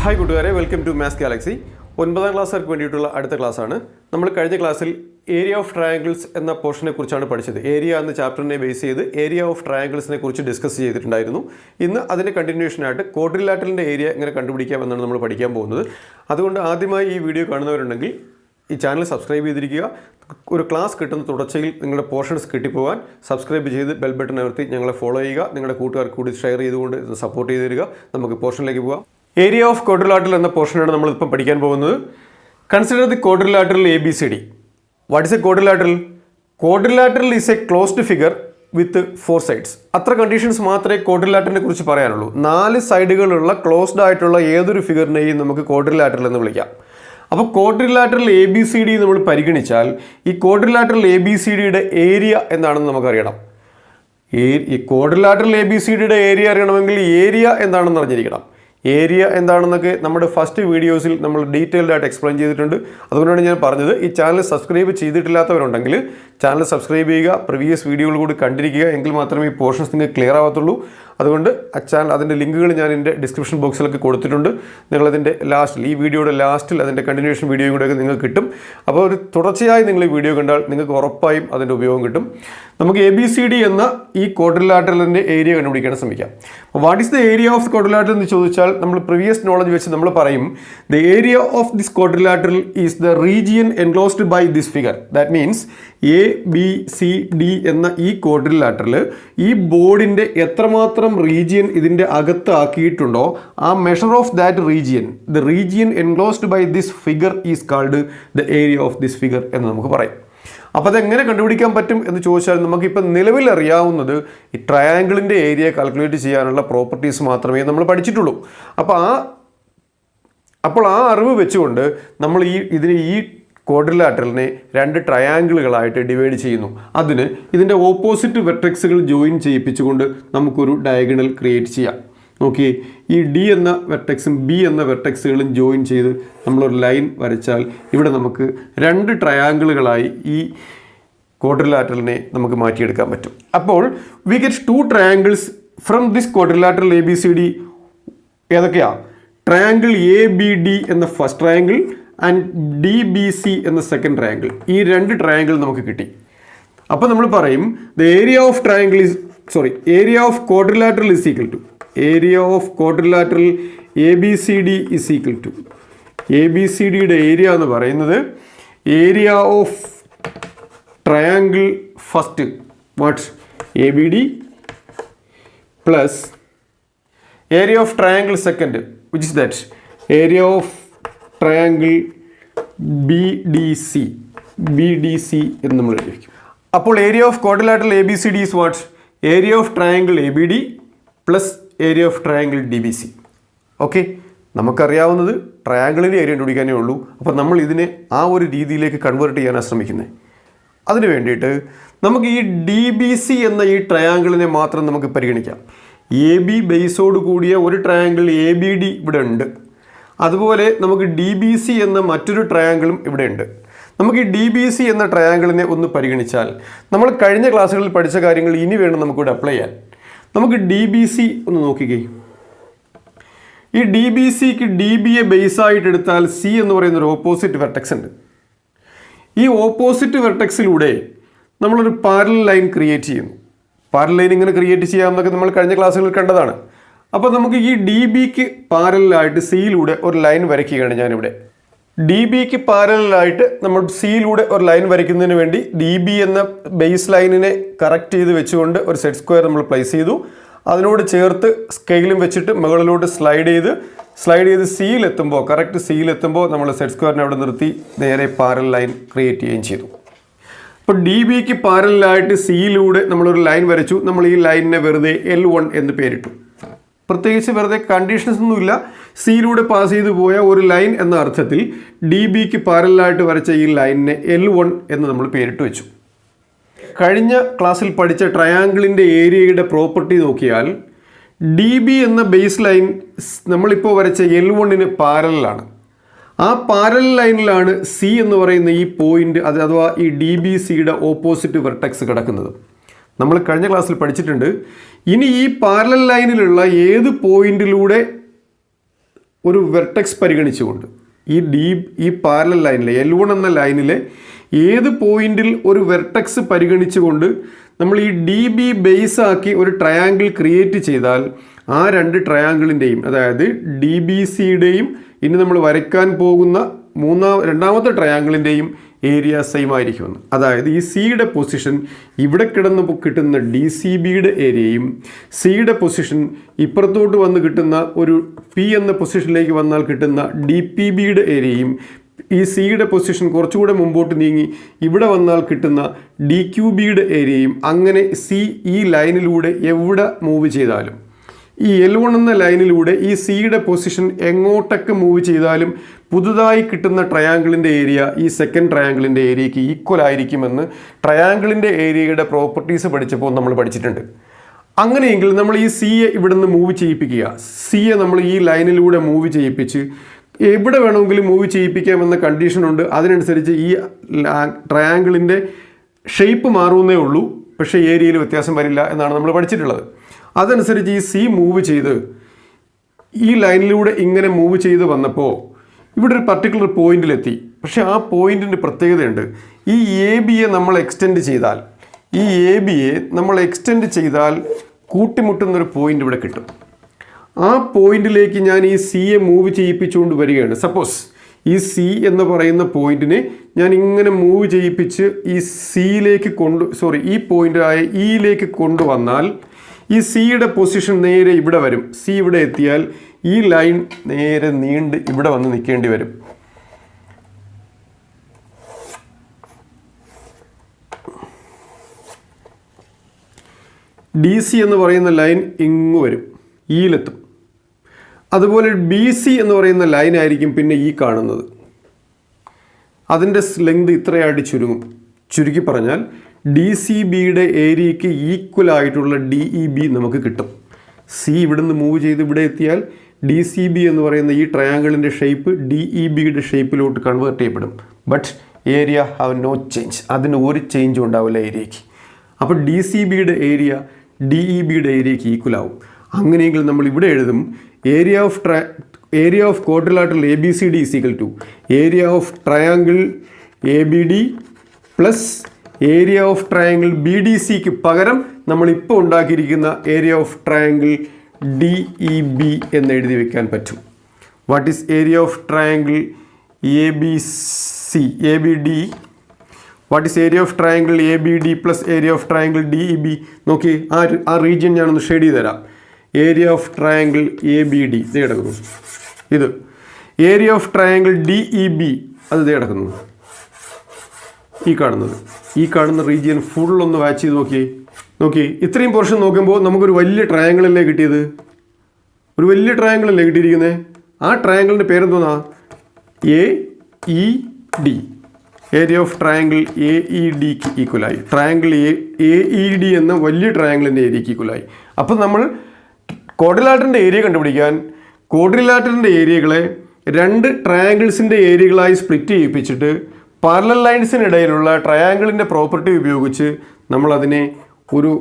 Hi കൂട്ടുകാരെ, welcome to maths Galaxy. 9ാം ക്ലാസ്സുകാർക്ക് വേണ്ടിയിട്ടുള്ള അടുത്ത ക്ലാസ്സാണ്. നമ്മൾ കഴിഞ്ഞ ക്ലാസ്സിൽ ഏരിയ ഓഫ് ട്രയാങ്കിൾസ് എന്ന പോർഷനെ കുറിച്ചാണ് പഠിച്ചത്. ഏരിയ എന്ന ചാപ്റ്ററിനെ ബേസ് ചെയ്ത് ഏരിയ ഓഫ് ട്രയാങ്കിൾസിനെ കുറിച്ച് ഡിസ്കസ് ചെയ്തിട്ടുണ്ടായിരുന്നു. ഇന്ന് അതിൻ്റെ കണ്ടിന്യൂഷനായിട്ട് ക്വാഡ്രിലാറ്ററലിൻ്റെ ഏരിയ എങ്ങനെ കണ്ടുപിടിക്കാം എന്നാണ് നമ്മൾ പഠിക്കാൻ പോകുന്നത്. അതുകൊണ്ട് ആദ്യമായി ഈ വീഡിയോ കാണുന്നവരുണ്ടെങ്കിൽ ഈ ചാനൽ സബ്സ്ക്രൈബ് ചെയ്തിരിക്കുക. ഒരു ക്ലാസ് കിട്ടുന്ന തുടർച്ചയിൽ നിങ്ങളുടെ പോർഷൻസ് കിട്ടിപ്പോകാൻ സബ്സ്ക്രൈബ് ചെയ്ത് ബെൽ ബട്ടൺ അമർത്തി ഞങ്ങളെ ഫോളോ ചെയ്യുക. നിങ്ങളുടെ കൂട്ടുകാർക്ക് കൂടി ഷെയർ ചെയ്തുകൊണ്ട് സപ്പോർട്ട് ചെയ്ത് തരിക. നമുക്ക് പോർഷനിലേക്ക് പോകാം. ഏരിയ ഓഫ് ക്വാഡ്രിലാറ്ററൽ എന്ന പോർഷനാണ് നമ്മളിപ്പം പഠിക്കാൻ പോകുന്നത്. Consider the quadrilateral ABCD. What is A quadrilateral? Quadrilateral is A closed figure with 4 sides. അത്ര കണ്ടീഷൻസ് മാത്രമേ ക്വാഡ്രിലാറ്ററിനെ കുറിച്ച് പറയാനുള്ളൂ. 4 സൈഡുകളുള്ള ക്ലോസ്ഡ് ആയിട്ടുള്ള ഏതൊരു ഫിഗറിനെയും നമുക്ക് ക്വാഡ്രിലാറ്ററൽ എന്ന് വിളിക്കാം. അപ്പോൾ ക്വാഡ്രിലാറ്ററൽ ABCD നമ്മൾ പരിഗണിച്ചാൽ ഈ ക്വാഡ്രിലാറ്ററൽ ABCDയുടെ ഏരിയ എന്താണെന്ന് നമുക്കറിയണം. ഈ ക്വാഡ്രിലാറ്ററൽ ABCDയുടെ ഏരിയ അറിയണമെങ്കിൽ ഏരിയ എന്താണെന്ന് അറിഞ്ഞിരിക്കണം. ഏരിയ എന്താണെന്നൊക്കെ നമ്മുടെ ഫസ്റ്റ് വീഡിയോസിൽ നമ്മൾ ഡീറ്റെയിൽഡ് ആയിട്ട് എക്സ്പ്ലെയിൻ ചെയ്തിട്ടുണ്ട്. അതുകൊണ്ടാണ് ഞാൻ പറഞ്ഞത്, ഈ ചാനൽ സബ്സ്ക്രൈബ് ചെയ്തിട്ടില്ലാത്തവരുണ്ടെങ്കിൽ ചാനൽ സബ്സ്ക്രൈബ് ചെയ്യുക, പ്രീവിയസ് വീഡിയോകൾ കൂടി കണ്ടിരിക്കുക. എങ്കിൽ മാത്രമേ ഈ പോർഷൻസ് നിങ്ങൾക്ക് ക്ലിയർ ആവത്തുള്ളൂ. അതുകൊണ്ട് ആ ചാനൽ അതിൻ്റെ ലിങ്കുകൾ ഞാൻ എൻ്റെ ഡിസ്ക്രിപ്ഷൻ ബോക്സിലൊക്കെ കൊടുത്തിട്ടുണ്ട്. നിങ്ങളതിൻ്റെ ലാസ്റ്റിൽ, ഈ വീഡിയോയുടെ ലാസ്റ്റിൽ അതിൻ്റെ കണ്ടിന്യൂഷൻ വീഡിയോയും കൂടെയൊക്കെ നിങ്ങൾക്ക് കിട്ടും. അപ്പോൾ ഒരു തുടർച്ചയായി നിങ്ങൾ ഈ വീഡിയോ കണ്ടാൽ നിങ്ങൾക്ക് ഉറപ്പായും അതിൻ്റെ ഉപയോഗം കിട്ടും. നമുക്ക് ABCD എന്ന ഈ ക്വാഡ്രിലാറ്ററലിൻ്റെ ഏരിയ കണ്ടുപിടിക്കാൻ ശ്രമിക്കാം. What is the area of quadrilateral എന്ന് ചോദിച്ചാൽ നമ്മൾ പ്രീവിയസ് നോളജ് വെച്ച് നമ്മൾ പറയും the area of this quadrilateral is the region enclosed by this figure. That means ABCD എന്ന ഈ ക്വാഡ്രിലാറ്ററൽ ഈ ബോർഡിൻ്റെ എത്രമാത്രം റീജിയൻ ഇതിൻ്റെ അകത്ത് ആക്കിയിട്ടുണ്ടോ ആ measure of that region, the region enclosed by this figure is called the area of this figure എന്ന് നമുക്ക് പറയും. അപ്പോൾ അതെങ്ങനെ കണ്ടുപിടിക്കാൻ പറ്റും എന്ന് ചോദിച്ചാൽ നമുക്കിപ്പോൾ നിലവിൽ അറിയാവുന്നത് ഈ ട്രയാങ്കിളിൻ്റെ ഏരിയ കാൽക്കുലേറ്റ് ചെയ്യാനുള്ള പ്രോപ്പർട്ടീസ് മാത്രമേ നമ്മൾ പഠിച്ചിട്ടുള്ളൂ. അപ്പോൾ ആ അറിവ് വെച്ചുകൊണ്ട് നമ്മൾ ഈ ക്വാഡ്രിലാറ്ററലിനെ 2 ട്രയാങ്കിളുകളായിട്ട് ഡിവൈഡ് ചെയ്യുന്നു. അതിന് ഇതിൻ്റെ ഓപ്പോസിറ്റ് വെർട്ടെക്സുകൾ ജോയിൻ ചെയ്യിപ്പിച്ചുകൊണ്ട് നമുക്കൊരു ഡയഗണൽ ക്രിയേറ്റ് ചെയ്യാം. നോക്കിയേ, ഈ D എന്ന വെർട്ടെക്സും B എന്ന വെർട്ടെക്സുകളും ജോയിൻ ചെയ്ത് നമ്മളൊരു ലൈൻ വരച്ചാൽ ഇവിടെ നമുക്ക് 2 ട്രയാങ്കിളുകളായി ഈ ക്വാഡ്രിലാറ്ററലിനെ നമുക്ക് മാറ്റിയെടുക്കാൻ പറ്റും. അപ്പോൾ we get 2 triangles from this quadrilateral ABCD. ഏതൊക്കെയാണ്? ട്രയാങ്കിൾ ABD എന്ന ഫസ്റ്റ് ട്രയാങ്കിൾ ആൻഡ് DBC എന്ന സെക്കൻഡ് ട്രയാങ്കിൾ. ഈ 2 ട്രയാങ്കിൾ നമുക്ക് കിട്ടി. അപ്പോൾ നമ്മൾ പറയും the area of triangle area of quadrilateral is equal to area of quadrilateral ABCD is equal to ABCDയുടെ ഏരിയ എന്ന് പറയുന്നത് area of triangle first what's ABD plus area of triangle second which is that area of triangle BDC എന്ന് നമ്മൾ എഴുതിയിരിക്കും. അപ്പോൾ area of quadrilateral ABCD is what's area of triangle ABD plus area of triangle DBC. Okay, നമുക്കറിയാവുന്നത് ട്രയാങ്കിളിൻ്റെ area കണ്ടുപിടിക്കാനേ ഉള്ളൂ. അപ്പോൾ നമ്മൾ ഇതിനെ ആ ഒരു രീതിയിലേക്ക് കൺവേർട്ട് ചെയ്യാനാണ് ശ്രമിക്കുന്നത്. അതിന് വേണ്ടിയിട്ട് നമുക്ക് ഈ DBC എന്ന ഈ ട്രയാങ്കിളിനെ മാത്രം നമുക്ക് പരിഗണിക്കാം. AB ബേസോട് കൂടിയ ഒരു ട്രയാങ്കിൾ ABD ഇവിടെ ഉണ്ട്. അതുപോലെ നമുക്ക് DBC എന്ന മറ്റൊരു ട്രയാങ്കിളും ഇവിടെ ഉണ്ട്. നമുക്ക് ഈ DBC എന്ന ട്രയാങ്കിളിനെ ഒന്ന് പരിഗണിച്ചാൽ നമ്മൾ കഴിഞ്ഞ ക്ലാസ്സുകളിൽ പഠിച്ച കാര്യങ്ങൾ ഇനി വേണം നമുക്കിവിടെ അപ്ലൈ ചെയ്യാൻ. നമുക്ക് DBC ഒന്ന് നോക്കിക്കേ. ഈ DBCക്ക് DBയെ ബേസായിട്ട് എടുത്താൽ C എന്ന് പറയുന്നൊരു ഓപ്പോസിറ്റ് വെർട്ടെക്സ് ഉണ്ട്. ഈ ഓപ്പോസിറ്റ് വെർട്ടെക്സിലൂടെ നമ്മളൊരു പാരലൽ ലൈൻ ക്രിയേറ്റ് ചെയ്യുന്നു. പാരലൽ ലൈൻ ഇങ്ങനെ ക്രിയേറ്റ് ചെയ്യാമെന്നൊക്കെ നമ്മൾ കഴിഞ്ഞ ക്ലാസ്സുകളിൽ കണ്ടതാണ്. അപ്പോൾ നമുക്ക് ഈ DBക്ക് പാരലായിട്ട് സിയിലൂടെ ഒരു ലൈൻ വരയ്ക്കുകയാണ് ഞാനിവിടെ. DBക്ക് പാരലായിട്ട് നമ്മൾ സിയിലൂടെ ഒരു ലൈൻ വരയ്ക്കുന്നതിന് വേണ്ടി DB എന്ന ബേസ് ലൈനിനെ കറക്റ്റ് ചെയ്ത് വെച്ചുകൊണ്ട് ഒരു സെറ്റ് സ്ക്വയർ നമ്മൾ പ്ലേസ് ചെയ്തു. അതിനോട് ചേർത്ത് സ്കെയിലും വെച്ചിട്ട് മുകളിലോട്ട് സ്ലൈഡ് ചെയ്ത് സിയിലെത്തുമ്പോൾ കറക്റ്റ് സിയിലെത്തുമ്പോൾ നമ്മൾ സെറ്റ് സ്ക്വയറിനെ അവിടെ നിർത്തി നേരെ പാരൽ ലൈൻ ക്രിയേറ്റ് ചെയ്യുകയും ചെയ്തു. അപ്പോൾ DBക്ക് പാരലായിട്ട് സിയിലൂടെ നമ്മളൊരു ലൈൻ വരച്ചു. നമ്മൾ ഈ ലൈനിനെ വെറുതെ L1 എന്ന് പേരിട്ടു. പ്രത്യേകിച്ച് വെറുതെ കണ്ടീഷൻസ് ഒന്നുമില്ല. സിയിലൂടെ പാസ് ചെയ്തു പോയ ഒരു ലൈൻ എന്ന അർത്ഥത്തിൽ DBക്ക് പാരലായിട്ട് വരച്ച ഈ ലൈനിനെ L1 എന്ന് നമ്മൾ പേരിട്ട് വെച്ചു. കഴിഞ്ഞ ക്ലാസ്സിൽ പഠിച്ച ട്രയാങ്കിളിൻ്റെ ഏരിയയുടെ പ്രോപ്പർട്ടി നോക്കിയാൽ DB എന്ന ബേസ് ലൈൻ നമ്മളിപ്പോൾ വരച്ച L1ന് പാരലാണ്. ആ പാരലൽ ലൈനിലാണ് C എന്ന് പറയുന്ന ഈ പോയിന്റ് അഥവാ ഈ DBCയുടെ ഓപ്പോസിറ്റ് വെർട്ടെക്സ് കിടക്കുന്നത്. നമ്മൾ കഴിഞ്ഞ ക്ലാസ്സിൽ പഠിച്ചിട്ടുണ്ട്. ഇനി ഈ പാരലൽ ലൈനിലുള്ള ഏത് പോയിന്റിലൂടെ ഒരു വെർട്ടെക്സ് പരിഗണിച്ചുകൊണ്ട് ഈ പാരലൽ ലൈനിലെ L1 എന്ന ലൈനിലെ ഏത് പോയിന്റിൽ ഒരു വെർട്ടെക്സ് പരിഗണിച്ചുകൊണ്ട് നമ്മൾ ഈ DB ബേസ് ആക്കി ഒരു ട്രയാങ്കിൾ ക്രിയേറ്റ് ചെയ്താൽ ആ രണ്ട് ട്രയാങ്കിളിൻ്റെയും, അതായത് DBCയുടെയും ഇനി നമ്മൾ വരയ്ക്കാൻ പോകുന്ന രണ്ടാമത്തെ ട്രയാങ്കിളിൻ്റെയും ഏരിയ സെയിം ആയിരിക്കുമെന്ന്. അതായത് ഈ സിയുടെ പൊസിഷൻ ഇവിടെ കിടന്ന് കിട്ടുന്ന DCBയുടെ ഏരിയയും സിയുടെ പൊസിഷൻ ഇപ്പുറത്തോട്ട് വന്ന് കിട്ടുന്ന ഒരു P എന്ന പൊസിഷനിലേക്ക് വന്നാൽ കിട്ടുന്ന DPBയുടെ ഏരിയയും ഈ സിയുടെ പൊസിഷൻ കുറച്ചുകൂടെ മുമ്പോട്ട് നീങ്ങി ഇവിടെ വന്നാൽ കിട്ടുന്ന DQBയുടെ ഏരിയയും, അങ്ങനെ സി ഈ ലൈനിലൂടെ എവിടെ മൂവ് ചെയ്താലും, ഈ L1 എന്ന ലൈനിലൂടെ ഈ സിയുടെ പൊസിഷൻ എങ്ങോട്ടൊക്കെ മൂവ് ചെയ്താലും പുതുതായി കിട്ടുന്ന ട്രയാങ്കിളിൻ്റെ ഏരിയ ഈ സെക്കൻഡ് ട്രയാങ്കിളിൻ്റെ ഏരിയയ്ക്ക് ഈക്വൽ ആയിരിക്കുമെന്ന് ട്രയാങ്കിളിൻ്റെ ഏരിയയുടെ പ്രോപ്പർട്ടീസ് പഠിച്ചപ്പോൾ നമ്മൾ പഠിച്ചിട്ടുണ്ട്. അങ്ങനെയെങ്കിൽ നമ്മൾ ഈ സിയെ ഇവിടെ നിന്ന് മൂവ് ചെയ്യിപ്പിക്കുക. സിയെ നമ്മൾ ഈ ലൈനിലൂടെ മൂവ് ചെയ്യിപ്പിച്ച് എവിടെ വേണമെങ്കിലും മൂവ് ചെയ്യിപ്പിക്കാമെന്ന കണ്ടീഷനുണ്ട്. അതിനനുസരിച്ച് ഈ ട്രയാങ്കിളിൻ്റെ ഷേപ്പ് മാറുന്നേ ഉള്ളൂ, പക്ഷേ ഏരിയയിൽ വ്യത്യാസം വരില്ല എന്നാണ് നമ്മൾ പഠിച്ചിട്ടുള്ളത്. അതനുസരിച്ച് ഈ സി മൂവ് ചെയ്ത് ഈ ലൈനിലൂടെ ഇങ്ങനെ മൂവ് ചെയ്ത് വന്നപ്പോൾ ഇവിടെ ഒരു പർട്ടിക്കുലർ പോയിന്റിലെത്തി. പക്ഷേ ആ പോയിന്റിൻ്റെ പ്രത്യേകതയുണ്ട്. ഈ AB നമ്മൾ എക്സ്റ്റെൻഡ് ചെയ്താൽ കൂട്ടിമുട്ടുന്നൊരു പോയിന്റ് ഇവിടെ കിട്ടും. ആ പോയിന്റിലേക്ക് ഞാൻ ഈ സിയെ മൂവ് ചെയ്യിപ്പിച്ചുകൊണ്ട് വരികയാണ്. സപ്പോസ് ഈ സി എന്ന് പറയുന്ന പോയിന്റിനെ ഞാൻ ഇങ്ങനെ മൂവ് ചെയ്യിപ്പിച്ച് ഈ പോയിന്റായ ഇയിലേക്ക് കൊണ്ടുവന്നാൽ ഈ സിയുടെ പൊസിഷൻ നേരെ ഇവിടെ വരും. സി ഇവിടെ എത്തിയാൽ ഈ ലൈൻ നേരെ നീണ്ട് ഇവിടെ വന്ന് നിൽക്കേണ്ടി വരും. DC എന്ന് പറയുന്ന ലൈൻ ഇങ്ങ് വരും, ഇയിലെത്തും. അതുപോലെ BC എന്ന് പറയുന്ന ലൈൻ ആയിരിക്കും പിന്നെ ഈ കാണുന്നത്. അതിൻ്റെ ലെങ്ത് ഇത്രയായിട്ട് ചുരുങ്ങും. ചുരുക്കി പറഞ്ഞാൽ DCBയുടെ ഏരിയയ്ക്ക് ഈക്വൽ ആയിട്ടുള്ള DEB നമുക്ക് കിട്ടും. സി ഇവിടെ നിന്ന് മൂവ് ചെയ്ത് ഇവിടെ എത്തിയാൽ DCB എന്ന് പറയുന്ന ഈ ട്രയാങ്കിളിൻ്റെ ഷേപ്പ് DEBയുടെ ഷേപ്പിലോട്ട് കൺവേർട്ട് ചെയ്യപ്പെടും. But area have no change. അതിന് ഒരു ചേഞ്ചും ഉണ്ടാവില്ല ഏരിയയ്ക്ക്. അപ്പോൾ DCBയുടെ ഏരിയ DEBയുടെ ഏരിയയ്ക്ക് ഈക്വൽ ആവും. അങ്ങനെയെങ്കിൽ നമ്മൾ ഇവിടെ എഴുതും area of quadrilateral ABCD is equal to area of triangle ABD plus area of triangle BDCക്ക് പകരം നമ്മളിപ്പോൾ ഉണ്ടാക്കിയിരിക്കുന്ന ഏരിയ ഓഫ് ട്രയാങ്കിൾ DEB എന്ന് എഴുതി വയ്ക്കാൻ പറ്റും. What is area of triangle ABD? What is area of triangle ABD plus area of triangle DEB? നോക്കി, ആ റീജിയൻ ഞാനൊന്ന് ഷെയ്ഡ് ചെയ്ത് തരാം. ഏരിയ ഓഫ് ട്രയാങ്കിൾ ABD ഇത് കിടക്കുന്നു. ഇത് ഏരിയ ഓഫ് ട്രയാങ്കിൾ DEB അത് ഇത് കിടക്കുന്നു. ഈ കാണുന്ന റീജിയൻ ഫുൾ ഒന്ന് വാച്ച് ചെയ്ത് നോക്കി. ഇത്രയും പോർഷൻ നോക്കുമ്പോൾ നമുക്കൊരു വലിയ ട്രയാങ്കിളല്ലേ കിട്ടിയത്? ഒരു വലിയ ട്രയാങ്കിളല്ലേ കിട്ടിയിരിക്കുന്നത്? ആ ട്രയാങ്കിളിൻ്റെ പേരെന്തോന്നാ? AED. ഏരിയ ഓഫ് ട്രയാങ്കിൾ AEDക്ക് ഈക്വലായി. ട്രയാങ്കിൾ AED എന്ന വലിയ ട്രയാങ്കിളിൻ്റെ ഏരിയക്ക് ഈക്വലായി. അപ്പോൾ നമ്മൾ ക്വാഡ്രിലാറ്ററിൻ്റെ ഏരിയ കണ്ടുപിടിക്കാൻ ക്വാഡ്രിലാറ്ററിൻ്റെ ഏരിയകളെ രണ്ട് ട്രയാങ്കിൾസിൻ്റെ ഏരിയകളായി സ്പ്ലിറ്റ് ചെയ്യിപ്പിച്ചിട്ട് പാരലൽ ലൈൻസിനിടയിലുള്ള ട്രയാങ്കിളിൻ്റെ പ്രോപ്പർട്ടി ഉപയോഗിച്ച് നമ്മളതിനെ ഒരു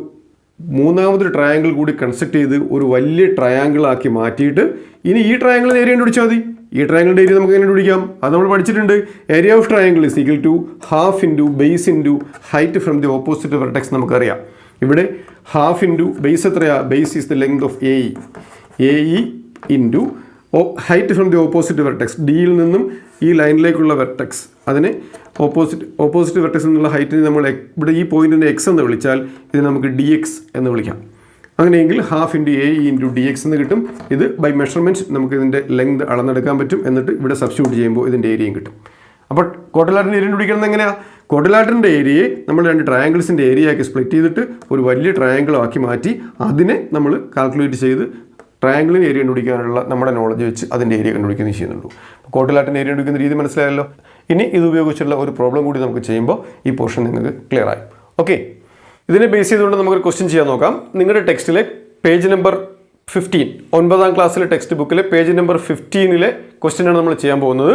മൂന്നാമതൊരു ട്രയാങ്കിൾ കൂടി കൺസ്ട്രക്ട് ചെയ്ത് ഒരു വലിയ ട്രയാങ്കിളാക്കി മാറ്റിയിട്ട് ഇനി ഈ ട്രയാങ്കിളിൻ്റെ ഏരിയ കണ്ടുപിടിച്ചാൽ മതി. ഈ ട്രയാങ്കിളിൻ്റെ ഏരിയ നമുക്ക് എങ്ങനെ കണ്ടുപിടിക്കാം? അത് നമ്മൾ പഠിച്ചിട്ടുണ്ട്. Area of triangle is equal to half into base into height from the opposite vertex. നമുക്കറിയാം ഇവിടെ ഹാഫ് ഇൻറ്റു ബേസ് എത്രയാ? Base is the length of AE into height from the opposite vertex. ഡിയിൽ നിന്നും ഈ ലൈനിലേക്കുള്ള വെർട്ടെക്സ്, അതിനെ opposite vertex എന്നുള്ള ഹൈറ്റിന് നമ്മൾ ഇവിടെ ഈ പോയിന്റിനെ X എന്ന് വിളിച്ചാൽ ഇതിനെ നമുക്ക് DX എന്ന് വിളിക്കാം. അങ്ങനെയെങ്കിൽ half into AE into DX എന്ന് കിട്ടും. ഇത് ബൈ മെഷർമെൻറ്റ് നമുക്ക് ഇതിൻ്റെ ലെങ്ത് അളന്നെടുക്കാൻ പറ്റും. എന്നിട്ട് ഇവിടെ സബ്സ്റ്റിറ്റ്യൂട്ട് ചെയ്യുമ്പോൾ ഇതിൻ്റെ ഏരിയയും കിട്ടും. അപ്പോൾ ക്വാഡ്രിലാറ്ററിൻ്റെ ഏരിയ കണ്ടുപിടിക്കുന്നത് എങ്ങനെയാണ്? ക്വാഡ്രിലാറ്ററിൻ്റെ ഏരിയയെ നമ്മൾ രണ്ട് ട്രയാങ്കിൾസിൻ്റെ ഏരിയയാക്കി സ്പ്ലിറ്റ് ചെയ്തിട്ട് ഒരു വലിയ ട്രയാങ്കിളാക്കി മാറ്റി അതിനെ നമ്മൾ കാൽക്കുലേറ്റ് ചെയ്ത് ട്രയാങ്കിളിന് ഏരിയ കണ്ടുപിടിക്കാനുള്ള നമ്മുടെ നോളജ് വെച്ച് അതിൻ്റെ ഏരിയ കണ്ടുപിടിക്കുന്നത് ചെയ്യുന്നുള്ളൂ. ക്വാഡ്രിലാറ്ററിൻ്റെ ഏരിയ കണ്ടുപിടിക്കുന്ന രീതി മനസ്സിലായല്ലോ. ഇനി ഇത് ഉപയോഗിച്ചുള്ള ഒരു പ്രോബ്ലം കൂടി നമുക്ക് ചെയ്യുമ്പോൾ ഈ പോർഷൻ നിങ്ങൾക്ക് ക്ലിയർ ആയി. ഓക്കെ, ഇതിനെ ബേസ് ചെയ്തുകൊണ്ട് നമുക്കൊരു ക്വസ്റ്റ്യൻ ചെയ്യാൻ നോക്കാം. നിങ്ങളുടെ ടെക്സ്റ്റിലെ പേജ് നമ്പർ 15, 9ാം ക്ലാസ്സിലെ ടെക്സ്റ്റ് ബുക്കിലെ പേജ് നമ്പർ 15ലെ ക്വസ്റ്റ്യനാണ് നമ്മൾ ചെയ്യാൻ പോകുന്നത്.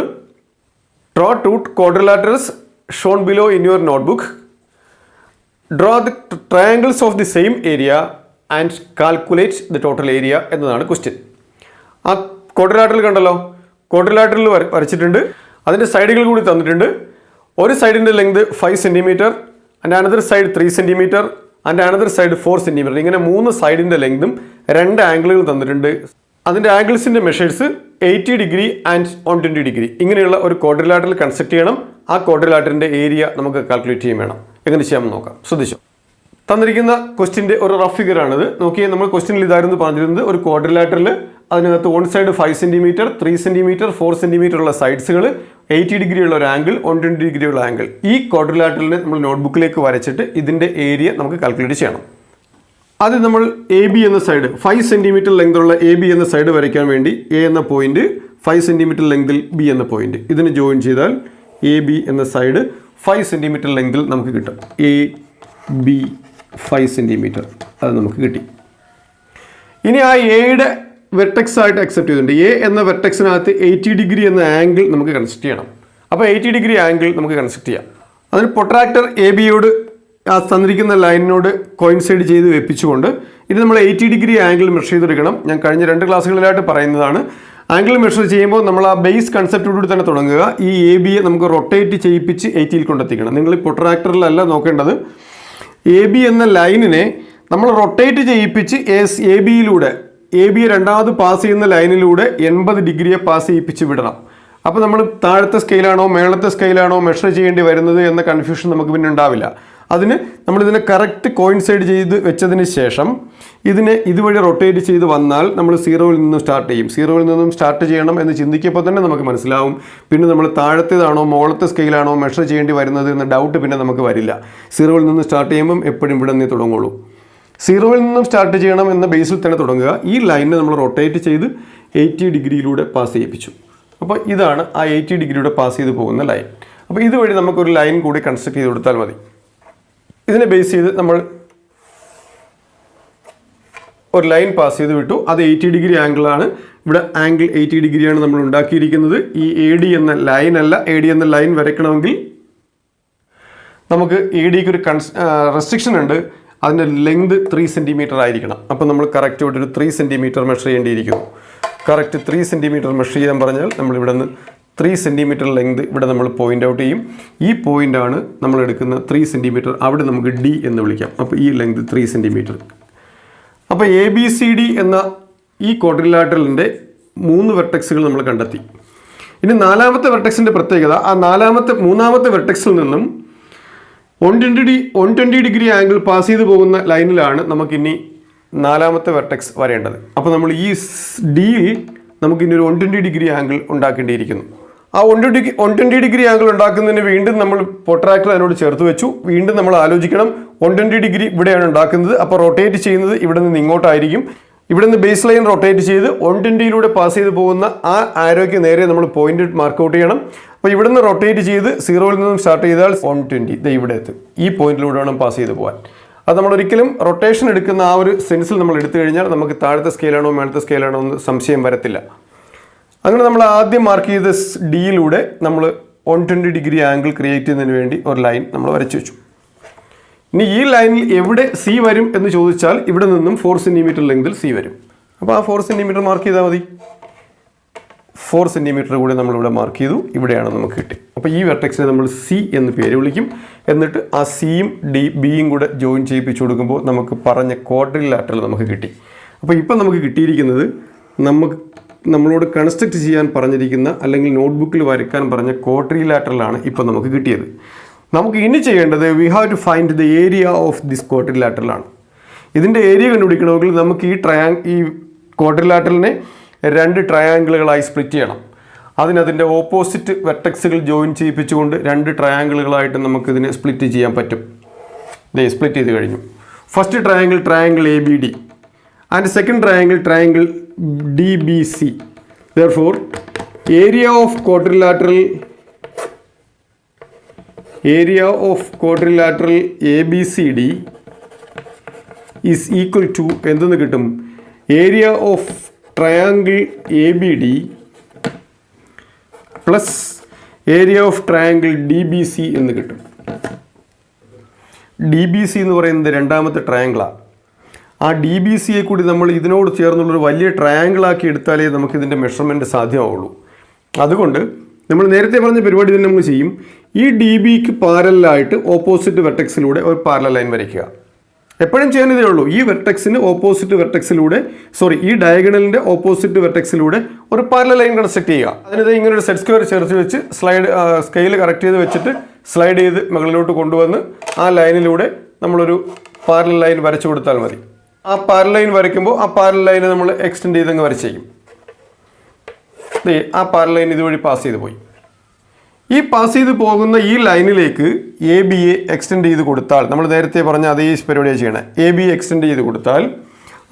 Draw two quadrilaterals shown below in your notebook. Draw the triangles of the same area and calculate the total area എന്നതാണ് ക്വസ്റ്റ്യൻ. ആ ക്വാഡ്രിലാറ്ററൽ കണ്ടല്ലോ, ക്വാഡ്രിലാറ്ററൽ വരച്ചിട്ടുണ്ട്. അതിൻ്റെ സൈഡുകൾ കൂടി തന്നിട്ടുണ്ട്. ഒരു സൈഡിൻ്റെ length 5 centimetre, and another side 3 centimetre, and another side 4 centimetre. ഇങ്ങനെ 3 സൈഡിൻ്റെ ലെങ്തും 2 ആംഗിളുകൾ തന്നിട്ടുണ്ട്. അതിൻ്റെ ആംഗിൾസിൻ്റെ മെഷേഴ്സ് 80 ഡിഗ്രി ആൻഡ് 120 ഡിഗ്രി. ഇങ്ങനെയുള്ള ഒരു ക്വാഡ്രിലാറ്ററൽ കൺസ്ട്രക്ട് ചെയ്യണം. ആ ക്വാഡ്രിലാറ്ററിൻ്റെ ഏരിയ നമുക്ക് കാൽക്കുലേറ്റ് ചെയ്യാൻ വേണം. എങ്ങനെ ചെയ്യാമെന്ന് നോക്കാം. ശ്രദ്ധിച്ചു. തന്നിരിക്കുന്ന ക്വസ്റ്റിൻ്റെ ഒരു റഫ് ഫിഗറാണിത്. നോക്കിയാൽ നമ്മൾ ക്വസ്റ്റിനിൽ ഇതായിരുന്നു പറഞ്ഞിരുന്നത്, ഒരു ക്വാഡ്രിലാറ്ററിൽ അതിനകത്ത് 1 സൈഡ് 5 സെൻറ്റിമീറ്റർ, 3 സെൻറ്റിമീറ്റർ, 4 സെൻറ്റിമീറ്റർ ഉള്ള സൈഡ്സുകൾ, 80 ഡിഗ്രി ഉള്ള ഒരു ആംഗിൾ, 120 ഡിഗ്രി ഉള്ള ആംഗിൾ. ഈ ക്വാഡ്രിലാറ്ററിനെ നമ്മൾ നോട്ട്ബുക്കിലേക്ക് വരച്ചിട്ട് ഇതിൻ്റെ ഏരിയ നമുക്ക് കാൽക്കുലേറ്റ് ചെയ്യണം. അത് നമ്മൾ എ ബി എന്ന സൈഡ് 5 സെൻറ്റിമീറ്റർ ലെങ്തുള്ള എ ബി എന്ന സൈഡ് വരയ്ക്കാൻ വേണ്ടി എ എന്ന പോയിന്റ്, 5 സെൻറ്റിമീറ്റർ ലെങ്തിൽ ബി എന്ന പോയിന്റ്, ഇതിന് ജോയിൻ ചെയ്താൽ എ ബി എന്ന സൈഡ് 5 സെൻറ്റിമീറ്റർ ലെങ്തിൽ നമുക്ക് കിട്ടും. എ ബി 5 സെൻറ്റിമീറ്റർ, അത് നമുക്ക് കിട്ടി. ഇനി ആ എയുടെ വെർട്ടെക്സ് ആയിട്ട് അക്സെപ്റ്റ് ചെയ്തിട്ടുണ്ട്. എ എന്ന വെർട്ടെക്സിനകത്ത് 80 ഡിഗ്രി എന്ന ആംഗിൾ നമുക്ക് കൺസ്ട്രക്ട് ചെയ്യണം. അപ്പോൾ 80 ഡിഗ്രി ആംഗിൾ നമുക്ക് കൺസ്ട്രക്ട് ചെയ്യാം. അതിന് പ്രൊട്രാക്ടർ എ ബിയോട് ആ തന്നിരിക്കുന്ന ലൈനിനോട് കോയിൻസൈഡ് ചെയ്ത് വെപ്പിച്ചുകൊണ്ട് ഇത് നമ്മൾ 80 ഡിഗ്രി ആംഗിൾ മെഷർ ചെയ്തെടുക്കണം. ഞാൻ കഴിഞ്ഞ 2 ക്ലാസ്സുകളിലായിട്ട് പറയുന്നതാണ്. ആംഗിൾ മെഷർ ചെയ്യുമ്പോൾ നമ്മൾ ആ ബേസ് കൺസെപ്റ്റോടുകൂടി തന്നെ തുടങ്ങുക. ഈ എ ബിയെ നമുക്ക് റൊട്ടേറ്റ് ചെയ്യിപ്പിച്ച് 80ൽ കൊണ്ടെത്തിക്കണം. നിങ്ങൾ ഈ പ്രൊട്രാക്ടറിലല്ല നോക്കേണ്ടത്. എ ബി എന്ന ലൈനിനെ നമ്മൾ റൊട്ടേറ്റ് ചെയ്യിപ്പിച്ച് എ ബിയിലൂടെ, എ ബിയെ രണ്ടാമത് പാസ് ചെയ്യുന്ന ലൈനിലൂടെ 80 ഡിഗ്രിയെ പാസ് ചെയ്യിപ്പിച്ച് വിടണം. അപ്പോൾ നമ്മൾ താഴത്തെ സ്കെയിലാണോ മേളത്തെ സ്കെയിലാണോ മെഷർ ചെയ്യേണ്ടി വരുന്നത് എന്ന കൺഫ്യൂഷൻ നമുക്ക് പിന്നെ ഉണ്ടാവില്ല. അതിന് നമ്മളിതിനെ കറക്റ്റ് കോയിൻസൈഡ് ചെയ്ത് വെച്ചതിന് ശേഷം ഇതിനെ ഇതുവഴി റൊട്ടേറ്റ് ചെയ്ത് വന്നാൽ നമ്മൾ 0യിൽ നിന്നും സ്റ്റാർട്ട് ചെയ്യും. 0യിൽ നിന്നും സ്റ്റാർട്ട് ചെയ്യണം എന്ന് ചിന്തിക്കുമ്പോൾ തന്നെ നമുക്ക് മനസ്സിലാവും. പിന്നെ നമ്മൾ താഴത്തേതാണോ മുകളത്തെ സ്കെയിലാണോ മെഷർ ചെയ്യേണ്ടി വരുന്നത് എന്ന ഡൗട്ട് പിന്നെ നമുക്ക് വരില്ല. 0യിൽ നിന്ന് സ്റ്റാർട്ട് ചെയ്യുമ്പം എപ്പോഴും ഇവിടെ നിന്ന് തുടങ്ങുള്ളൂ. 0യിൽ നിന്നും സ്റ്റാർട്ട് ചെയ്യണം എന്ന ബേസിൽ തന്നെ തുടങ്ങുക. ഈ ലൈനിനെ നമ്മൾ റൊട്ടേറ്റ് ചെയ്ത് 80 ഡിഗ്രിയിലൂടെ പാസ് ചെയ്യിപ്പിച്ചു. അപ്പോൾ ഇതാണ് ആ 80 ഡിഗ്രിയുടെ പാസ് ചെയ്ത് പോകുന്ന ലൈൻ. അപ്പോൾ ഇതുവഴി നമുക്കൊരു ലൈൻ കൂടി കൺസ്ട്രക്ട് ചെയ്ത് കൊടുത്താൽ മതി. ഇതിനെ ബേസ് ചെയ്ത് നമ്മൾ ഒരു ലൈൻ പാസ് ചെയ്ത് വിട്ടു. അത് 80 ഡിഗ്രി ആംഗിളാണ്. ഇവിടെ ആംഗിൾ 80 ഡിഗ്രിയാണ് നമ്മൾ ഉണ്ടാക്കിയിരിക്കുന്നത്. ഈ എ ഡി എന്ന ലൈൻ അല്ല. എ ഡി എന്ന ലൈൻ വരയ്ക്കണമെങ്കിൽ നമുക്ക് എ ഡിക്ക് ഒരു റെസ്ട്രിക്ഷൻ ഉണ്ട്. അതിൻ്റെ ലെങ്ത് 3 സെൻറ്റിമീറ്റർ ആയിരിക്കണം. അപ്പോൾ നമ്മൾ കറക്റ്റ് ഇവിടെ ഒരു 3 സെൻറ്റിമീറ്റർ മെഷർ ചെയ്യേണ്ടിയിരിക്കുന്നു. കറക്റ്റ് 3 സെൻറ്റിമീറ്റർ മെഷർ ചെയ്യാൻ പറഞ്ഞാൽ നമ്മൾ ഇവിടെ നിന്ന് 3 സെൻറ്റിമീറ്റർ ലെങ്ത് ഇവിടെ നമ്മൾ പോയിൻ്റ് ഔട്ട് ചെയ്യും. ഈ പോയിൻ്റാണ് നമ്മൾ എടുക്കുന്ന 3 സെൻറ്റിമീറ്റർ. അവിടെ നമുക്ക് ഡി എന്ന് വിളിക്കാം. അപ്പോൾ ഈ ലെങ്ത് 3 സെൻറ്റിമീറ്റർ. അപ്പോൾ എ ബി സി ഡി എന്ന ഈ ക്വാഡ്രിലാറ്ററലിൻ്റെ 3 വെർട്ടെക്സുകൾ നമ്മൾ കണ്ടെത്തി. ഇനി 4ാമത്തെ വെർട്ടെക്സിൻ്റെ പ്രത്യേകത, ആ മൂന്നാമത്തെ വെർട്ടെക്സിൽ നിന്നും 120 ഡിഗ്രി ആംഗിൾ പാസ് ചെയ്ത് പോകുന്ന ലൈനിലാണ് നമുക്കിനി 4ാമത്തെ വെർട്ടെക്സ് വരേണ്ടത്. അപ്പോൾ നമ്മൾ ഈ ഡിയിൽ നമുക്കിനി ഒരു 120 ഡിഗ്രി ആംഗിൾ ഉണ്ടാക്കേണ്ടിയിരിക്കുന്നു. ആ 120 ഡിഗ്രി ആംഗിൾ ഉണ്ടാക്കുന്നതിന് വീണ്ടും നമ്മൾ പ്രൊട്രാക്ടർ അതിനോട് ചേർത്ത് വെച്ചു. വീണ്ടും നമ്മൾ ആലോചിക്കണം, 120 ഡിഗ്രി ഇവിടെയാണ് ഉണ്ടാക്കുന്നത്. അപ്പോൾ റൊട്ടേറ്റ് ചെയ്യുന്നത് ഇവിടെ നിന്ന് ഇങ്ങോട്ടായിരിക്കും. ഇവിടെ നിന്ന് ബേസ് ലൈൻ റൊട്ടേറ്റ് ചെയ്ത് 120യിലൂടെ പാസ് ചെയ്ത് പോകുന്ന ആ ആരോയ്ക്ക് നേരെ നമ്മൾ പോയിന്റ് മാർക്ക് ഔട്ട് ചെയ്യണം. അപ്പോൾ ഇവിടെ നിന്ന് റൊട്ടേറ്റ് ചെയ്ത് 0യിൽ നിന്നും സ്റ്റാർട്ട് ചെയ്താൽ 120 ഇവിടെ എത്തും. ഈ പോയിന്റിലൂടെ വേണം പാസ് ചെയ്ത് പോകാൻ. അത് നമ്മൾ ഒരിക്കലും റൊട്ടേഷൻ എടുക്കുന്ന ആ ഒരു സെൻസിൽ നമ്മൾ എടുത്തു കഴിഞ്ഞാൽ നമുക്ക് താഴത്തെ സ്കെയിലാണോ മേളത്തെ സ്കെയിലാണോ എന്ന് സംശയം വരത്തില്ല. അങ്ങനെ നമ്മൾ ആദ്യം മാർക്ക് ചെയ്ത ഡിയിലൂടെ നമ്മൾ 120 ഡിഗ്രി ആംഗിൾ ക്രിയേറ്റ് ചെയ്യുന്നതിന് വേണ്ടി ഒരു ലൈൻ നമ്മൾ വരച്ചു വെച്ചു. ഇനി ഈ ലൈനിൽ എവിടെ സി വരും എന്ന് ചോദിച്ചാൽ ഇവിടെ നിന്നും 4 സെൻറ്റിമീറ്റർ ലെങ്തിൽ സി വരും. അപ്പോൾ ആ 4 സെൻറ്റിമീറ്റർ മാർക്ക് ചെയ്താൽ മതി. 4 സെൻറ്റിമീറ്റർ കൂടി നമ്മളിവിടെ മാർക്ക് ചെയ്തു. ഇവിടെയാണ് നമുക്ക് കിട്ടി. അപ്പോൾ ഈ വെർട്ടെക്സിനെ നമ്മൾ സി എന്ന് പേര് വിളിക്കും. എന്നിട്ട് ആ സിയും ബിയും കൂടെ ജോയിൻ ചെയ്യിപ്പിച്ചു കൊടുക്കുമ്പോൾ നമുക്ക് പറഞ്ഞ ക്വാഡ്രിലാറ്ററൽ നമുക്ക് കിട്ടി. അപ്പോൾ ഇപ്പം നമുക്ക് കിട്ടിയിരിക്കുന്നത് നമ്മളോട് കൺസ്ട്രക്ട് ചെയ്യാൻ പറഞ്ഞിരിക്കുന്ന അല്ലെങ്കിൽ നോട്ട്ബുക്കിൽ വരയ്ക്കാൻ പറഞ്ഞ ക്വാഡ്രിലാറ്ററലാണ് ഇപ്പം നമുക്ക് കിട്ടിയത്. നമുക്ക് ഇനി ചെയ്യേണ്ടത് we have to find the area of this ക്വാഡ്രിലാറ്ററലാണ്. ഇതിൻ്റെ ഏരിയ കണ്ടുപിടിക്കണമെങ്കിൽ നമുക്ക് ഈ ക്വാഡ്രിലാറ്ററലിനെ 2 ട്രയാങ്കിളുകളായി സ്പ്ലിറ്റ് ചെയ്യണം. അതിൻ്റെ ഓപ്പോസിറ്റ് വെർട്ടെക്സുകൾ ജോയിൻ ചെയ്യിപ്പിച്ചുകൊണ്ട് 2 ട്രയാങ്കിളുകളായിട്ട് നമുക്കിതിനെ സ്പ്ലിറ്റ് ചെയ്യാൻ പറ്റും. സ്പ്ലിറ്റ് ചെയ്ത് കഴിഞ്ഞു. First triangle A B D and second triangle D B C. Therefore, area of quadrilateral ABCD is equal to എന്തെന്ന് കിട്ടും? Area of triangle A B D plus area of triangle D B C എന്ന് കിട്ടും. D B C എന്ന് പറയുന്നത് 2ാമത്തെ ട്രയാങ്കിളാണ്. ആ DBCയെ കൂടി നമ്മൾ ഇതിനോട് ചേർന്നുള്ളൊരു വലിയ ട്രയാങ്കിളാക്കി എടുത്താലേ നമുക്കിതിൻ്റെ മെഷർമെൻറ്റ് സാധ്യമാവുള്ളൂ. അതുകൊണ്ട് നമ്മൾ നേരത്തെ പറഞ്ഞ പരിപാടി തന്നെ നമ്മൾ ചെയ്യും. ഈ DBക്ക് പാരലായിട്ട് ഓപ്പോസിറ്റ് വെർട്ടെക്സിലൂടെ ഒരു പാരലൽ ലൈൻ വരയ്ക്കുക. എപ്പോഴും ചെയ്യുന്നതേ ഉള്ളൂ. ഈ വെർട്ടെക്സിന് ഓപ്പോസിറ്റ് വെർട്ടെക്സിലൂടെ ഈ ഡയഗണലിൻ്റെ ഓപ്പോസിറ്റ് വെർട്ടെക്സിലൂടെ ഒരു പാരലൽ ലൈൻ കൺസ്ട്രക്ട് ചെയ്യുക. അതിനത് ഇങ്ങനെ ഒരു സെറ്റ് സ്ക്വയർ ചേർത്ത് വെച്ച് സ്കെയിൽ കറക്റ്റ് ചെയ്ത് വെച്ചിട്ട് സ്ലൈഡ് ചെയ്ത് മുകളിലോട്ട് കൊണ്ടുവന്ന് ആ ലൈനിലൂടെ നമ്മളൊരു പാരലൽ ലൈൻ വരച്ചു കൊടുത്താൽ മതി. ആ പാരലൽ ലൈൻ വരയ്ക്കുമ്പോൾ ആ പാരലൽ ലൈന് നമ്മൾ എക്സ്റ്റെൻഡ് ചെയ്തങ്ങ് വരച്ചേക്കും. ആ പാരലൽ ലൈൻ ഇതുവഴി പാസ് ചെയ്ത് പോയി. ഈ പാസ് ചെയ്ത് പോകുന്ന ഈ ലൈനിലേക്ക് ABയെ എക്സ്റ്റെൻഡ് ചെയ്ത് കൊടുത്താൽ, നമ്മൾ നേരത്തെ പറഞ്ഞ അതേ പരിപാടിയാണ് ചെയ്യണേ. AB എക്സ്റ്റെൻഡ് ചെയ്ത് കൊടുത്താൽ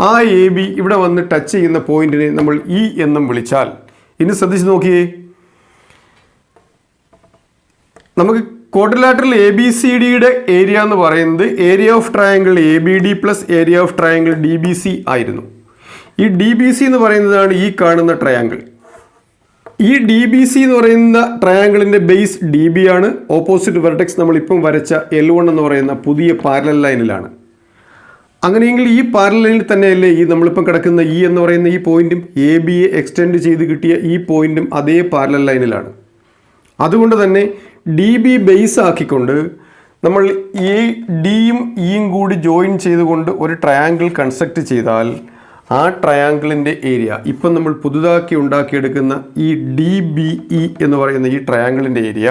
ആ AB ഇവിടെ വന്ന് ടച്ച് ചെയ്യുന്ന പോയിന്റിനെ നമ്മൾ E എന്നും വിളിച്ചാൽ, ഇനി ശ്രദ്ധിച്ച് നോക്കിയേ, നമുക്ക് ക്വാഡ്രിലാറ്ററൽ ABCDയുടെ ഏരിയ എന്ന് പറയുന്നത് area of triangle ABD plus area of triangle DBC ആയിരുന്നു. ഈ DBC എന്ന് പറയുന്നതാണ് ഈ കാണുന്ന ട്രയാങ്കിൾ. ഈ DBC എന്ന് പറയുന്ന ട്രയാങ്കിളിൻ്റെ ബേസ് DB ആണ്. ഓപ്പോസിറ്റ് വെർട്ടെക്സ് നമ്മളിപ്പം വരച്ച L1 എന്ന് പറയുന്ന പുതിയ പാരലൽ ലൈനിലാണ്. അങ്ങനെയെങ്കിൽ ഈ പാരലൽ ലൈനിൽ തന്നെയല്ലേ ഈ നമ്മളിപ്പം കിടക്കുന്ന E എന്ന് പറയുന്ന ഈ പോയിന്റും ABയെ എക്സ്റ്റെൻഡ് ചെയ്ത് കിട്ടിയ ഈ പോയിന്റും അതേ പാരലൽ ലൈനിലാണ്. അതുകൊണ്ട് തന്നെ DB ബേസ് ആക്കിക്കൊണ്ട് നമ്മൾ ഈ Dയും Eയും കൂടി ജോയിൻ ചെയ്തുകൊണ്ട് ഒരു ട്രയാങ്കിൾ കൺസ്ട്രക്റ്റ് ചെയ്താൽ ആ ട്രയാങ്കിളിൻ്റെ ഏരിയ, ഇപ്പം നമ്മൾ പുതുതാക്കി ഉണ്ടാക്കിയെടുക്കുന്ന ഈ DBE എന്ന് പറയുന്ന ഈ ട്രയാങ്കിളിൻ്റെ ഏരിയ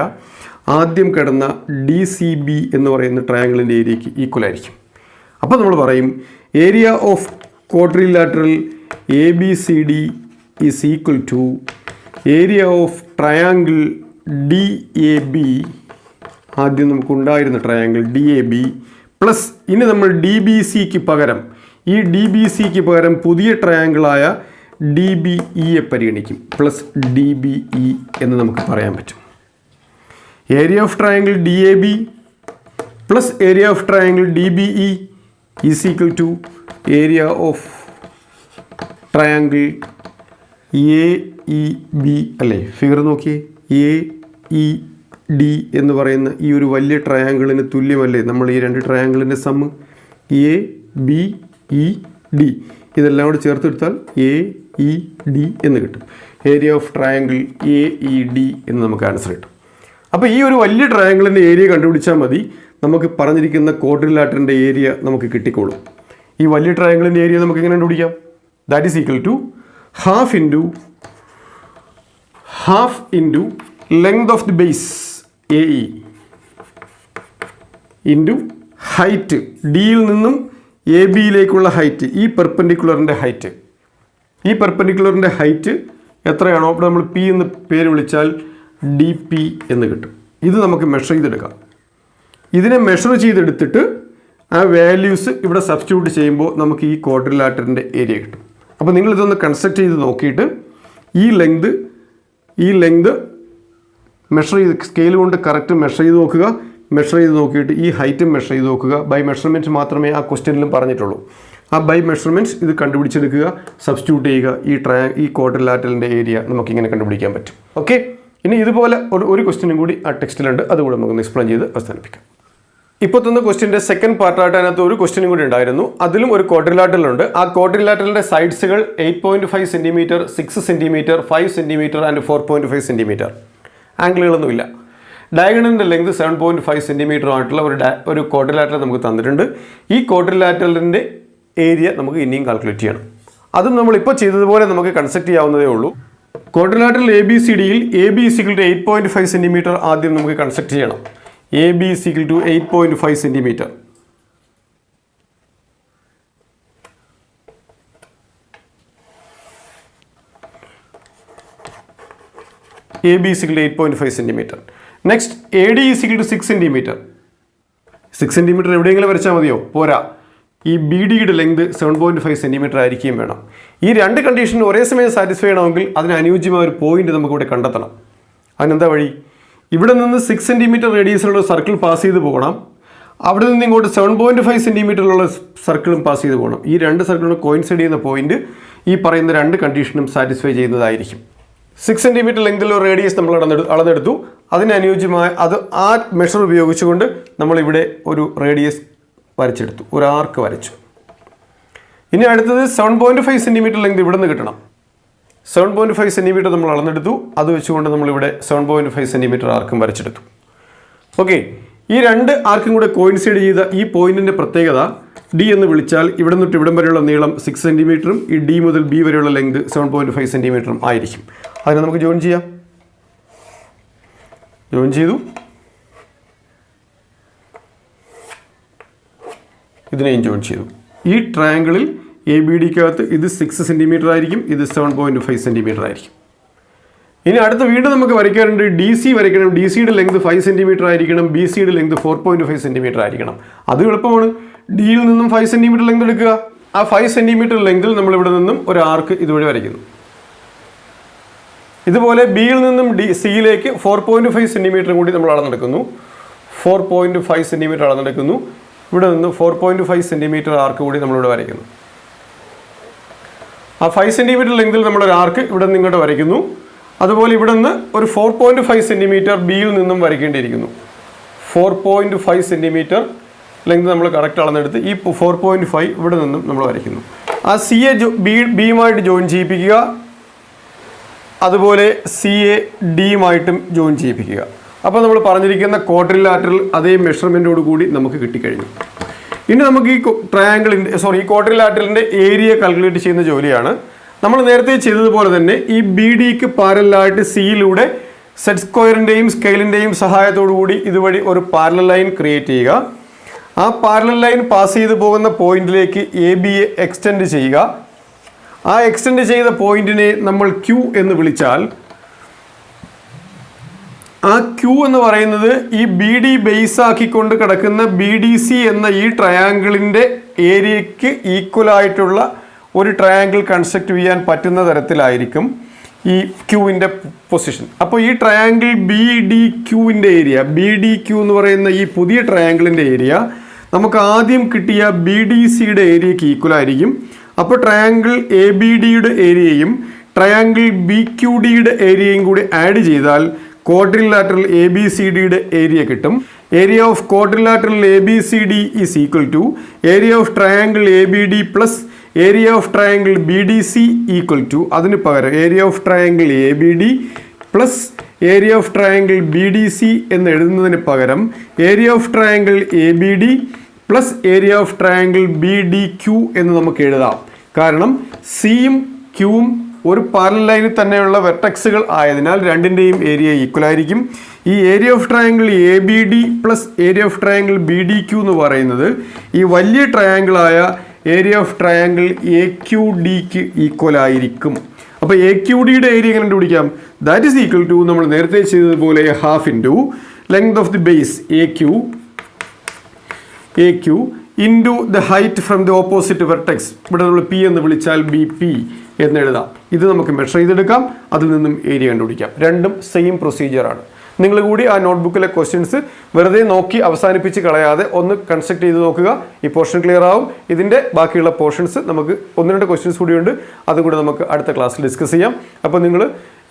ആദ്യം കിടന്ന DCB എന്ന് പറയുന്ന ട്രയാങ്കിളിൻ്റെ ഏരിയയ്ക്ക് ഈക്വൽ ആയിരിക്കും. അപ്പോൾ നമ്മൾ പറയും area of quadrilateral ABCD is equal to area of triangle DAB, ആദ്യം നമുക്കുണ്ടായിരുന്ന ട്രയാങ്കിൾ DAB പ്ലസ് ഇനി നമ്മൾ DBCക്ക് പകരം ഈ DBCക്ക് പകരം പുതിയ ട്രയാങ്കിളായ DBEയെ പരിഗണിക്കും. പ്ലസ് DBE എന്ന് നമുക്ക് പറയാൻ പറ്റും. Area of triangle DAB plus area of triangle DBE is equal to area of triangle AEB അല്ലേ? ഫിഗർ നോക്കിയേ, AED എന്ന് പറയുന്ന ഈ ഒരു വലിയ ട്രയാങ്കിളിന് തുല്യമല്ലേ നമ്മൾ ഈ രണ്ട് ട്രയാങ്കിളിൻ്റെ സമ്മ്? ABED ഇതെല്ലാം കൂടി ചേർത്തെടുത്താൽ AED എന്ന് കിട്ടും. ഏരിയ ഓഫ് ട്രയാങ്കിൾ AED എന്ന് നമുക്ക് ആൻസർ കിട്ടും. അപ്പോൾ ഈ ഒരു വലിയ ട്രയാങ്കിളിൻ്റെ ഏരിയ കണ്ടുപിടിച്ചാൽ മതി, നമുക്ക് പറഞ്ഞിരിക്കുന്ന ക്വാഡ്രിലാറ്ററിൻ്റെ ഏരിയ നമുക്ക് കിട്ടിക്കോളും. ഈ വലിയ ട്രയാങ്കിളിൻ്റെ ഏരിയ നമുക്ക് എങ്ങനെ കണ്ടുപിടിക്കാം? That is equal to half into length of the base AE into height ഡിയിൽ നിന്നും ABയിലേക്കുള്ള ഹൈറ്റ്, ഈ പെർപെൻഡിക്കുലറിൻ്റെ ഹൈറ്റ്. ഈ പെർപെൻഡിക്കുലറിൻ്റെ ഹൈറ്റ് എത്രയാണോ അപ്പോൾ നമ്മൾ P എന്ന് പേര് വിളിച്ചാൽ DP എന്ന് കിട്ടും. ഇത് നമുക്ക് മെഷർ ചെയ്തെടുക്കാം. ഇതിനെ മെഷർ ചെയ്തെടുത്തിട്ട് ആ വാല്യൂസ് ഇവിടെ സബ്സ്റ്റിറ്റ്യൂട്ട് ചെയ്യുമ്പോൾ നമുക്ക് ഈ ക്വാഡ്രിലാറ്ററിൻ്റെ ഏരിയ കിട്ടും. അപ്പോൾ നിങ്ങളിതൊന്ന് കൺസ്ട്രക്ട് ചെയ്ത് നോക്കിയിട്ട് ഈ ലെങ്ത് മെഷർ ചെയ്ത് സ്കെയിൽ കൊണ്ട് കറക്റ്റ് മെഷർ ചെയ്ത് നോക്കുക. മെഷർ ചെയ്ത് നോക്കിയിട്ട് ഈ ഹൈറ്റും മെഷർ ചെയ്ത് നോക്കുക. ബൈ മെഷർമെൻറ്റ് മാത്രമേ ആ ക്വസ്റ്റ്യനിലും പറഞ്ഞിട്ടുള്ളൂ. ആ ബൈ മെഷർമെൻറ്റ്സ് ഇത് കണ്ടുപിടിച്ചെടുക്കുക, സബ്സ്റ്റിറ്റ്യൂട്ട് ചെയ്യുക. ഈ ക്വാഡ്രിലാറ്ററിൻ്റെ ഏരിയ നമുക്കിങ്ങനെ കണ്ടുപിടിക്കാൻ പറ്റും. ഓക്കെ, ഇനി ഇതുപോലെ ഒരു ക്വസ്റ്റ്യനും കൂടി ആ ടെക്സ്റ്റിലുണ്ട്, അതുകൂടെ നമുക്കൊന്ന് എക്സ്പ്ലെയിൻ ചെയ്ത് അവസാനിപ്പിക്കാം. ഇപ്പോൾ തന്ന ക്വസ്റ്റ്യൻ്റെ സെക്കൻഡ് പാർട്ടായിട്ട് അതിനകത്ത് ഒരു ക്വസ്റ്റ്യനും കൂടി ഉണ്ടായിരുന്നു. അതിലും ഒരു ക്വാഡ്രിലാറ്ററലുണ്ട്. ആ ക്വാഡ്രിലാറ്ററിൻ്റെ സൈഡ്സുകൾ 8.5 centimetre, 6 centimetre, 5 centimetre and 4.5 centimetre. ആംഗിളുകളൊന്നുമില്ല. ഡയഗണലിൻ്റെ ലെങ്ത് 7.5 സെൻറ്റിമീറ്റർ ആയിട്ടുള്ള ഒരു ക്വാഡ്രിലാറ്ററൽ നമുക്ക് തന്നിട്ടുണ്ട്. ഈ ക്വാഡ്രിലാറ്ററലിൻ്റെ ഏരിയ നമുക്ക് ഇനിയും കാൽക്കുലേറ്റ് ചെയ്യണം. അതും നമ്മളിപ്പോൾ ചെയ്തതുപോലെ നമുക്ക് കൺസ്ട്രക്ട് ചെയ്യാവുന്നതേ ഉള്ളൂ. ക്വാഡ്രിലാറ്ററൽ ABCDയിൽ AB = 8.5 സെൻറ്റിമീറ്റർ ആദ്യം നമുക്ക് കൺസ്ട്രക്ട് ചെയ്യണം. AB = 8.5 centimetre. AB = 8.5 centimetre. Next AD = 6 centimetre. 6 centimetre എവിടെയെങ്കിലും വരച്ചാൽ മതിയോ? പോരാ. ഈ BDയുടെ ലെങ്ത് 7.5 സെൻറ്റിമീറ്റർ ആയിരിക്കുകയും വേണം. ഈ രണ്ട് കണ്ടീഷനും ഒരേ സമയം സാറ്റിസ്ഫൈ ചെയ്യണമെങ്കിൽ അതിന് അനുയോജ്യമായ ഒരു പോയിന്റ് നമുക്കിവിടെ കണ്ടെത്തണം. അതിനെന്താ വഴി? ഇവിടെ നിന്ന് 6 സെൻറ്റിമീറ്റർ റേഡിയസിലുള്ള സർക്കിൾ പാസ് ചെയ്ത് പോകണം. അവിടെ നിന്ന് ഇങ്ങോട്ട് 7.5 സെൻറ്റിമീറ്ററിലുള്ള സർക്കിളും പാസ് ചെയ്ത് പോകണം. ഈ രണ്ട് സർക്കിളും കോയിൻസൈഡ് ചെയ്യുന്ന പോയിന്റ് ഈ പറയുന്ന രണ്ട് കണ്ടീഷനും സാറ്റിസ്ഫൈ ചെയ്യുന്നതായിരിക്കും. 6 സെൻറ്റിമീറ്റർ ലെങ്തിലുള്ള റേഡിയസ് നമ്മൾ അളന്നെടുത്തു. അതിനനുയോജ്യമായ ആ മെഷർ ഉപയോഗിച്ചുകൊണ്ട് നമ്മളിവിടെ ഒരു റേഡിയസ് വരച്ചെടുത്തു, ഒരു ആർക്ക് വരച്ചു. ഇനി അടുത്തത് 7.5 സെൻറ്റിമീറ്റർ ലെങ്ത് ഇവിടെ നിന്ന് കിട്ടണം. 7.5 സെൻറ്റിമീറ്റർ നമ്മൾ അളന്നെടുത്തു. അത് വെച്ചുകൊണ്ട് നമ്മളിവിടെ 7.5 സെൻറ്റിമീറ്റർ ആർക്കും വരച്ചെടുത്തു. ഓക്കെ, ഈ രണ്ട് ആർക്കും കൂടെ കോയിൻസൈഡ് ചെയ്ത ഈ പോയിന്റിൻ്റെ പ്രത്യേകത ഡി എന്ന് വിളിച്ചാൽ ഇവിടെ നിന്നിട്ട് ഇവിടം വരെയുള്ള നീളം 6 സെൻറ്റിമീറ്ററും ഈ ഡി മുതൽ ബി വരെയുള്ള ലെങ്ത് 7.5 സെൻറ്റിമീറ്ററും ആയിരിക്കും. അതിനെ നമുക്ക് ജോയിൻ ചെയ്യാം. ജോയിൻ ചെയ്തു. ഇതിനെയും ജോയിൻ ചെയ്തു. ഈ ട്രയാങ്കിളിൽ എ ബി ഡിക്കകത്ത് ഇത് 6 സെൻറ്റിമീറ്റർ ആയിരിക്കും, ഇത് 7.5 സെൻറ്റിമീറ്റർ ആയിരിക്കും. ഇനി അടുത്ത വീണ്ടും നമുക്ക് വരയ്ക്കാറുണ്ട്. ഡി സി വരയ്ക്കണം. ഡി സിയുടെ ലെങ്ത് 5 സെൻറ്റിമീറ്റർ ആയിരിക്കണം, ബി സിയുടെ ലെങ്ത് 4.5 സെൻറ്റിമീറ്റർ ആയിരിക്കണം. അത് എളുപ്പമാണ്. ഡിയിൽ നിന്നും 5 സെൻറ്റിമീറ്റർ ലെങ്ത് എടുക്കുക. ആ 5 സെൻറ്റിമീറ്റർ ലെങ്തിൽ നമ്മൾ ഇവിടെ നിന്നും ഒരു ആർക്ക് ഇതുവഴി വരയ്ക്കുന്നു. ഇതുപോലെ ബിയിൽ നിന്നും സിയിലേക്ക് 4.5 സെൻറ്റിമീറ്റർ കൂടി നമ്മൾ അളന്നെടുക്കുന്നു. 4.5 സെൻറ്റിമീറ്റർ അളന്നെടുക്കുന്നു. ഇവിടെ നിന്ന് 4.5 സെൻറ്റിമീറ്റർ ആർക്ക് കൂടി നമ്മളിവിടെ വരയ്ക്കുന്നു. ആ 5 സെൻറ്റിമീറ്റർ ലെങ്തിൽ നമ്മളൊരു ആർക്ക് ഇവിടെ നിന്ന് ഇങ്ങോട്ട് വരയ്ക്കുന്നു. അതുപോലെ ഇവിടെ നിന്ന് ഒരു 4.5 സെൻറ്റിമീറ്റർ ബിയിൽ നിന്നും വരയ്ക്കേണ്ടിയിരിക്കുന്നു. 4.5 സെൻറ്റിമീറ്റർ ലെങ്ത് നമ്മൾ കറക്റ്റ് അളന്നെടുത്ത് ഈ 4.5 ഇവിടെ നിന്നും നമ്മൾ വരയ്ക്കുന്നു. ആ സിയെ ബിയുമായിട്ട് ജോയിൻ ചെയ്യിപ്പിക്കുക. അതുപോലെ സിയെ ഡിയുമായിട്ടും ജോയിൻ ചെയ്യിപ്പിക്കുക. അപ്പോൾ നമ്മൾ പറഞ്ഞിരിക്കുന്ന ക്വാഡ്രിലാറ്ററൽ അതേ മെഷർമെൻറ്റോട് കൂടി നമുക്ക് കിട്ടിക്കഴിഞ്ഞു. ഇനി നമുക്ക് ഈ ഈ ക്വാഡ്രിലാറ്ററലിൻ്റെ ഏരിയ കാൽക്കുലേറ്റ് ചെയ്യുന്ന ജോലിയാണ്. നമ്മൾ നേരത്തെ ചെയ്തതുപോലെ തന്നെ ഈ ബി ഡിക്ക് പാരലായിട്ട് സിയിലൂടെ സെറ്റ് സ്ക്വയറിൻ്റെയും സ്കെയിലിൻ്റെയും സഹായത്തോടു കൂടി ഇതുവഴി ഒരു പാരലൽ ലൈൻ ക്രിയേറ്റ് ചെയ്യുക. ആ പാരലൽ ലൈൻ പാസ് ചെയ്ത് പോകുന്ന പോയിന്റിലേക്ക് എ ബിയെ എക്സ്റ്റെൻഡ് ചെയ്യുക. ആ എക്സ്റ്റെൻഡ് ചെയ്ത പോയിന്റിനെ നമ്മൾ ക്യൂ എന്ന് വിളിച്ചാൽ ആ ക്യൂ എന്ന് പറയുന്നത് ഈ ബി ഡി ബേസ് ആക്കിക്കൊണ്ട് കിടക്കുന്ന ബി ഡി സി എന്ന ഈ ട്രയാങ്കിളിൻ്റെ ഏരിയയ്ക്ക് ഈക്വലായിട്ടുള്ള ഒരു ട്രയാങ്കിൾ കൺസ്ട്രക്ട് ചെയ്യാൻ പറ്റുന്ന തരത്തിലായിരിക്കും ഈ ക്യൂവിൻ്റെ പൊസിഷൻ. അപ്പോൾ ഈ ട്രയാങ്കിൾ ബി ഡി ക്യൂവിൻ്റെ ഏരിയ, ബി ഡി ക്യൂ എന്ന് പറയുന്ന ഈ പുതിയ ട്രയാങ്കിളിൻ്റെ ഏരിയ നമുക്ക് ആദ്യം കിട്ടിയ ബി ഡി സിയുടെ ഏരിയയ്ക്ക് ഈക്വൽ ആയിരിക്കും. അപ്പോൾ ട്രയാങ്കിൾ എ ബി ഡിയുടെ ഏരിയയും ട്രയാങ്കിൾ ബി ക്യു ഡിയുടെ ഏരിയയും കൂടി ആഡ് ചെയ്താൽ ക്വാഡ്രിലാറ്ററൽ എ ബി സി ഡിയുടെ ഏരിയ കിട്ടും. Area of quadrilateral A B C D is equal to area of triangle A B D plus area of triangle B D C equal to അതിന് പകരം area of triangle A B D plus area of triangle B D C എന്ന് എഴുതുന്നതിന് പകരം area of triangle A B D plus area of triangle B D Q എന്ന് നമുക്ക് എഴുതാം. കാരണം സിയും ക്യൂവും ഒരു പാരലൽ ലൈനിൽ തന്നെയുള്ള വെർട്ടക്സുകൾ ആയതിനാൽ രണ്ടിൻ്റെയും ഏരിയ ഈക്വൽ ആയിരിക്കും. ഈ area of triangle A B D plus area of triangle B D Q എന്ന് പറയുന്നത് ഈ വലിയ ട്രയാങ്കിളായ area of triangle A Q ഡിക്ക് ഈക്വൽ ആയിരിക്കും. അപ്പോൾ എ ക്യു ഡിയുടെ ഏരിയ എങ്ങനെ കണ്ടുപിടിക്കാം? ദാറ്റ് ഈസ് ഈക്വൽ ടു നമ്മൾ നേരത്തെ ചെയ്തതുപോലെ half into length of the base A Q into the height from the opposite vertex. ഇവിടെ നമ്മൾ പി എന്ന് വിളിച്ചാൽ ബി പി എന്ന് എഴുതാം. ഇത് നമുക്ക് മെഷർ ചെയ്തെടുക്കാം. അതിൽ നിന്നും ഏരിയ കണ്ടുപിടിക്കാം. രണ്ടും സെയിം പ്രൊസീജിയറാണ്. നിങ്ങൾ കൂടി ആ നോട്ട്ബുക്കിലെ ക്വസ്റ്റ്യൻസ് വെറുതെ നോക്കി അവസാനിപ്പിച്ച് കളയാതെ ഒന്ന് കൺസ്ട്രക്ട് ചെയ്ത് നോക്കുക. ഈ പോർഷൻ ക്ലിയർ ആവും. ഇതിൻ്റെ ബാക്കിയുള്ള പോർഷൻസ് നമുക്ക് 1-2 ക്വസ്റ്റ്യൻസ് കൂടിയുണ്ട്. അതുകൂടി നമുക്ക് അടുത്ത ക്ലാസ്സിൽ ഡിസ്കസ് ചെയ്യാം. അപ്പോൾ നിങ്ങൾ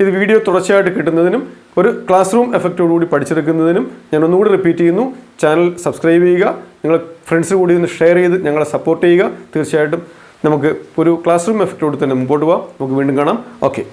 ഇത് വീഡിയോ തുടർച്ചയായിട്ട് കിട്ടുന്നതിനും ഒരു ക്ലാസ് റൂം എഫക്റ്റോടുകൂടി പഠിച്ചെടുക്കുന്നതിനും ഞാൻ ഒന്നുകൂടി റിപ്പീറ്റ് ചെയ്യുന്നു, ചാനൽ സബ്സ്ക്രൈബ് ചെയ്യുക. നിങ്ങൾ ഫ്രണ്ട്സ് കൂടി ഒന്ന് ഷെയർ ചെയ്ത് ഞങ്ങളെ സപ്പോർട്ട് ചെയ്യുക. തീർച്ചയായിട്ടും നമുക്ക് ഒരു ക്ലാസ് റൂം എഫക്റ്റോട് തന്നെ മുമ്പോട്ട് പോകാം. നമുക്ക് വീണ്ടും കാണാം. ഓക്കെ.